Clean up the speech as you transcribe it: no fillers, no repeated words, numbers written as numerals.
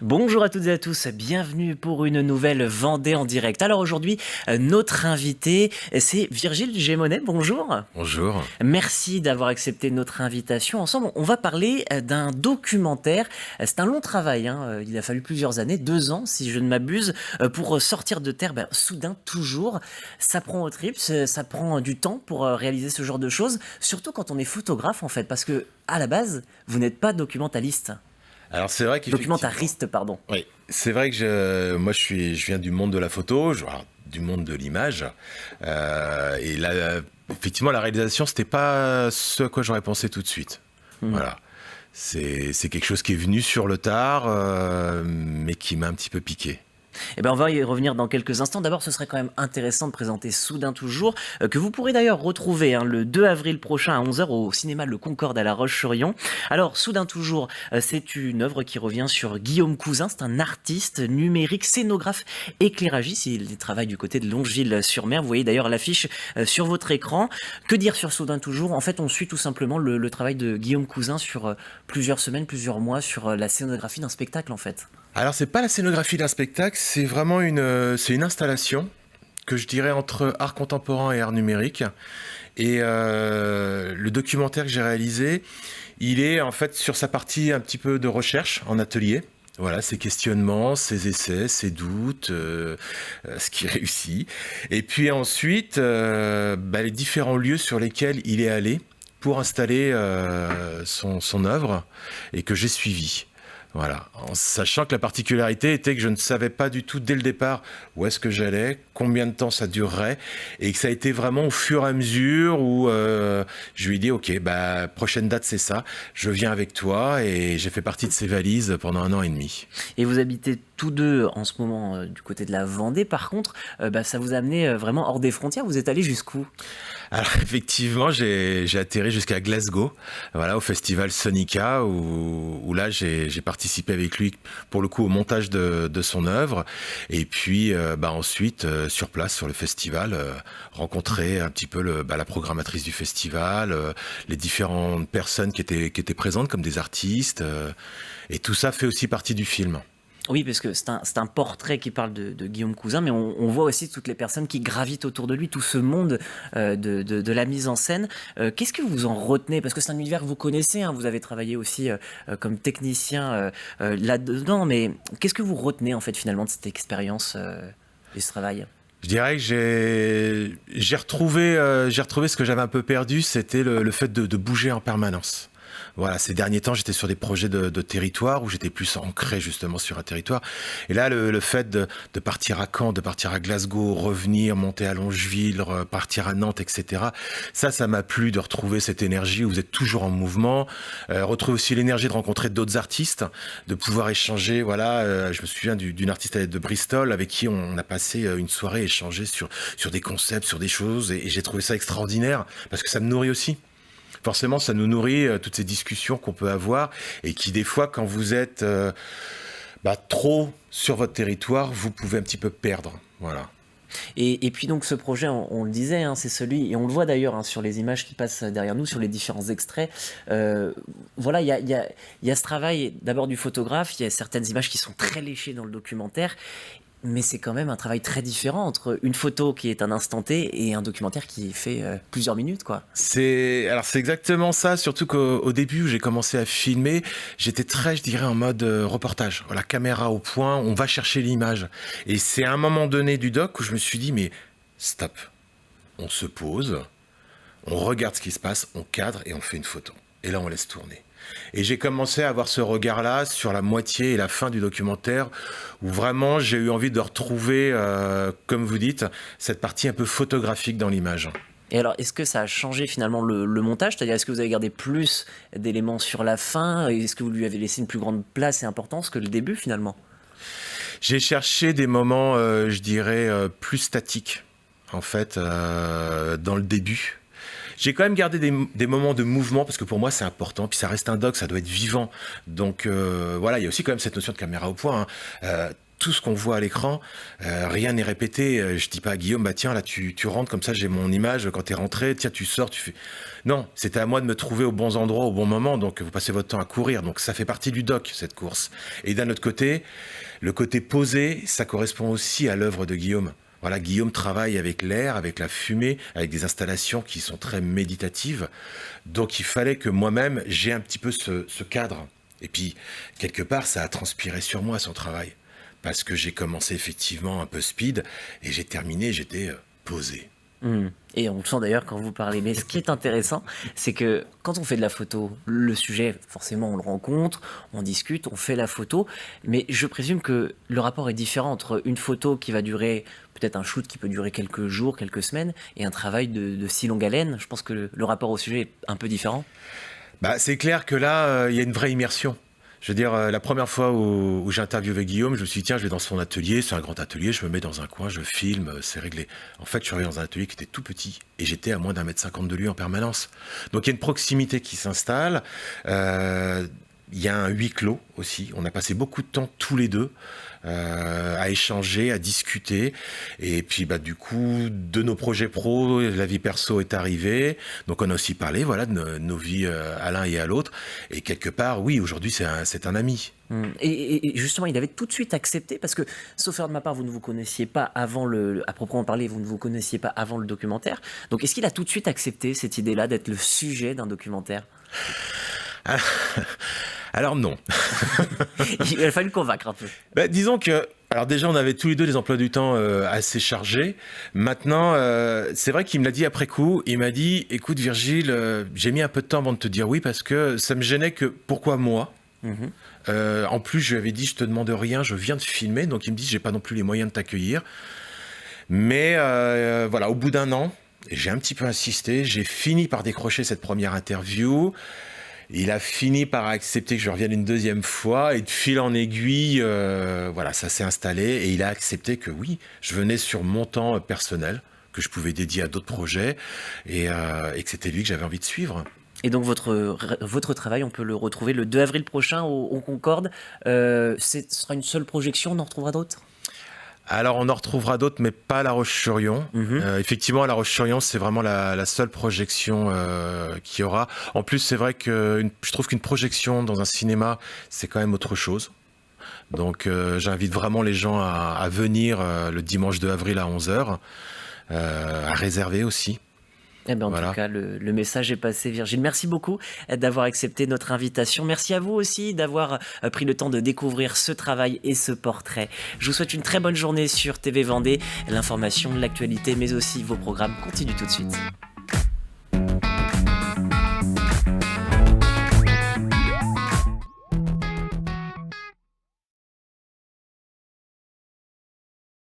Bonjour à toutes et à tous, bienvenue pour une nouvelle Vendée en direct. Alors aujourd'hui, notre invité, c'est Virgile Gémonet, bonjour. Bonjour. Merci d'avoir accepté notre invitation. Ensemble, on va parler d'un documentaire. C'est un long travail, hein. Il a fallu plusieurs années, 2 ans si je ne m'abuse, pour sortir de terre, soudain, toujours. Ça prend au trip, ça prend du temps pour réaliser ce genre de choses, surtout quand on est photographe en fait, parce que à la base, vous n'êtes pas documentaliste. Alors c'est vrai qu'effectivement, Documentariste, pardon. oui, c'est vrai que moi je viens du monde de la photo, alors, du monde de l'image, et là, effectivement, la réalisation, c'était pas ce à quoi j'aurais pensé tout de suite. Hmm. Voilà, c'est quelque chose qui est venu sur le tard, mais qui m'a un petit peu piqué. Eh ben, on va y revenir dans quelques instants. D'abord, ce serait quand même intéressant de présenter Soudain Toujours, que vous pourrez d'ailleurs retrouver le 2 avril prochain à 11h au cinéma Le Concorde à La Roche-sur-Yon. Alors, Soudain Toujours, c'est une œuvre qui revient sur Guillaume Cousin. C'est un artiste numérique, scénographe, éclairagiste. Il travaille du côté de Longeville-sur-Mer. Vous voyez d'ailleurs l'affiche sur votre écran. Que dire sur Soudain Toujours? En fait, on suit tout simplement le travail de Guillaume Cousin sur plusieurs semaines, plusieurs mois, sur la scénographie d'un spectacle, en fait. Alors c'est pas la scénographie d'un spectacle, c'est vraiment c'est une installation que je dirais entre art contemporain et art numérique. Et le documentaire que j'ai réalisé, il est en fait sur sa partie un petit peu de recherche en atelier. Voilà, ses questionnements, ses essais, ses doutes, ce qui réussit. Et puis ensuite, les différents lieux sur lesquels il est allé pour installer son œuvre et que j'ai suivi. Voilà, en sachant que la particularité était que je ne savais pas du tout dès le départ où est-ce que j'allais, combien de temps ça durerait, et que ça a été vraiment au fur et à mesure où je lui ai dit ok, prochaine date c'est ça, je viens avec toi, et j'ai fait partie de ses valises pendant 1 an et demi. Et vous habitez tous deux en ce moment du côté de la Vendée. Par contre, ça vous a amené vraiment hors des frontières. Vous êtes allé jusqu'où? Alors effectivement, j'ai atterri jusqu'à Glasgow, voilà, au festival Sonica, où là j'ai participé avec lui pour le coup au montage de son œuvre, et puis ensuite sur place sur le festival, rencontrer un petit peu la programmatrice du festival, les différentes personnes qui étaient présentes comme des artistes, et tout ça fait aussi partie du film. Oui, parce que c'est un portrait qui parle de Guillaume Cousin, mais on voit aussi toutes les personnes qui gravitent autour de lui, tout ce monde de la mise en scène. Qu'est-ce que vous en retenez? Parce que c'est un univers que vous connaissez, hein, vous avez travaillé aussi comme technicien là-dedans, mais qu'est-ce que vous retenez en fait finalement de cette expérience et ce travail? Je dirais que j'ai retrouvé ce que j'avais un peu perdu, c'était le fait de bouger en permanence. Voilà, ces derniers temps, j'étais sur des projets de territoire où j'étais plus ancré justement sur un territoire. Et là, le fait de partir à Caen, de partir à Glasgow, revenir, monter à Longeville, partir à Nantes, etc. Ça m'a plu de retrouver cette énergie où vous êtes toujours en mouvement. Retrouver aussi l'énergie de rencontrer d'autres artistes, de pouvoir échanger. Voilà, je me souviens d'une artiste de Bristol avec qui on a passé une soirée échanger sur des concepts, sur des choses. Et j'ai trouvé ça extraordinaire parce que ça me nourrit aussi. Forcément, ça nous nourrit toutes ces discussions qu'on peut avoir et qui, des fois, quand vous êtes trop sur votre territoire, vous pouvez un petit peu perdre. Voilà. Et puis donc ce projet, on le disait, hein, c'est celui, et on le voit d'ailleurs sur les images qui passent derrière nous, sur les différents extraits. Voilà, il y a ce travail d'abord du photographe, il y a certaines images qui sont très léchées dans le documentaire, mais c'est quand même un travail très différent entre une photo qui est un instant T et un documentaire qui fait plusieurs minutes, quoi. C'est exactement ça, surtout qu'au début où j'ai commencé à filmer, j'étais très, je dirais, en mode reportage. Voilà, caméra au point, on va chercher l'image. Et c'est à un moment donné du doc où je me suis dit, mais stop, on se pose, on regarde ce qui se passe, on cadre et on fait une photo. Et là, on laisse tourner. Et j'ai commencé à avoir ce regard-là sur la moitié et la fin du documentaire, où vraiment j'ai eu envie de retrouver, comme vous dites, cette partie un peu photographique dans l'image. Et alors, est-ce que ça a changé finalement le montage? C'est-à-dire, est-ce que vous avez gardé plus d'éléments sur la fin? Est-ce que vous lui avez laissé une plus grande place et importance que le début finalement? J'ai cherché des moments, je dirais, plus statiques, en fait, dans le début. J'ai quand même gardé des moments de mouvement parce que pour moi c'est important, puis ça reste un doc, ça doit être vivant. Donc voilà, il y a aussi quand même cette notion de caméra au point, hein. tout ce qu'on voit à l'écran, rien n'est répété. Je dis pas à Guillaume, bah tiens, là tu rentres comme ça, j'ai mon image quand t'es rentré, tiens tu sors, tu fais... Non, c'était à moi de me trouver aux bons endroits, au bon moment, donc vous passez votre temps à courir, donc ça fait partie du doc, cette course. Et d'un autre côté, le côté posé, ça correspond aussi à l'œuvre de Guillaume. Voilà, Guillaume travaille avec l'air, avec la fumée, avec des installations qui sont très méditatives, donc il fallait que moi-même, j'ai un petit peu ce cadre. Et puis, quelque part, ça a transpiré sur moi, son travail. Parce que j'ai commencé effectivement un peu speed et j'ai terminé, j'étais posé. Et on le sent d'ailleurs quand vous parlez. Mais ce qui est intéressant, c'est que quand on fait de la photo, le sujet, forcément, on le rencontre, on discute, on fait la photo. Mais je présume que le rapport est différent entre une photo qui va durer, peut-être un shoot qui peut durer quelques jours, quelques semaines, et un travail de si longue haleine. Je pense que le rapport au sujet est un peu différent. Bah, c'est clair que là, il y a une vraie immersion. Je veux dire, la première fois où j'ai interviewé Guillaume, je me suis dit, tiens, je vais dans son atelier, c'est un grand atelier, je me mets dans un coin, je filme, c'est réglé. En fait, je suis arrivé dans un atelier qui était tout petit, et j'étais à moins d'1,50 m de lui en permanence. Donc il y a une proximité qui s'installe, il y a un huis clos aussi, on a passé beaucoup de temps tous les deux, à échanger, à discuter, et puis bah du coup de nos projets pro, la vie perso est arrivée, donc on a aussi parlé voilà de nos vies à l'un et à l'autre, et quelque part oui aujourd'hui c'est un ami. Et justement, il avait tout de suite accepté, parce que, sauf erreur de ma part, vous ne vous connaissiez pas avant à proprement parler, vous ne vous connaissiez pas avant le documentaire. Donc, est-ce qu'il a tout de suite accepté cette idée-là d'être le sujet d'un documentaire? Alors non. Il a fallu le convaincre un peu. Bah, disons que, alors déjà on avait tous les deux des emplois du temps assez chargés. Maintenant, c'est vrai qu'il me l'a dit après coup. Il m'a dit, écoute Virgile, j'ai mis un peu de temps avant de te dire oui parce que ça me gênait que pourquoi moi. En plus, je lui avais dit, je te demande rien, je viens de filmer, donc il me dit, j'ai pas non plus les moyens de t'accueillir. Mais voilà, au bout d'1 an, j'ai un petit peu insisté, j'ai fini par décrocher cette première interview. Il a fini par accepter que je revienne une deuxième fois et de fil en aiguille, voilà, ça s'est installé et il a accepté que oui, je venais sur mon temps personnel, que je pouvais dédier à d'autres projets et que c'était lui que j'avais envie de suivre. Et donc votre travail, on peut le retrouver le 2 avril prochain au Concorde. Ce sera une seule projection, on en retrouvera d'autres? Alors on en retrouvera d'autres, mais pas à La Roche-sur-Yon. Effectivement, à La Roche-sur-Yon, c'est vraiment la seule projection qu'il y aura. En plus, c'est vrai que je trouve qu'une projection dans un cinéma, c'est quand même autre chose. Donc j'invite vraiment les gens à venir le dimanche 2 avril à 11h, à réserver aussi. Eh bien, en Voilà. tout cas, le message est passé, Virgile. Merci beaucoup d'avoir accepté notre invitation. Merci à vous aussi d'avoir pris le temps de découvrir ce travail et ce portrait. Je vous souhaite une très bonne journée sur TV Vendée. L'information, l'actualité, mais aussi vos programmes continuent tout de suite.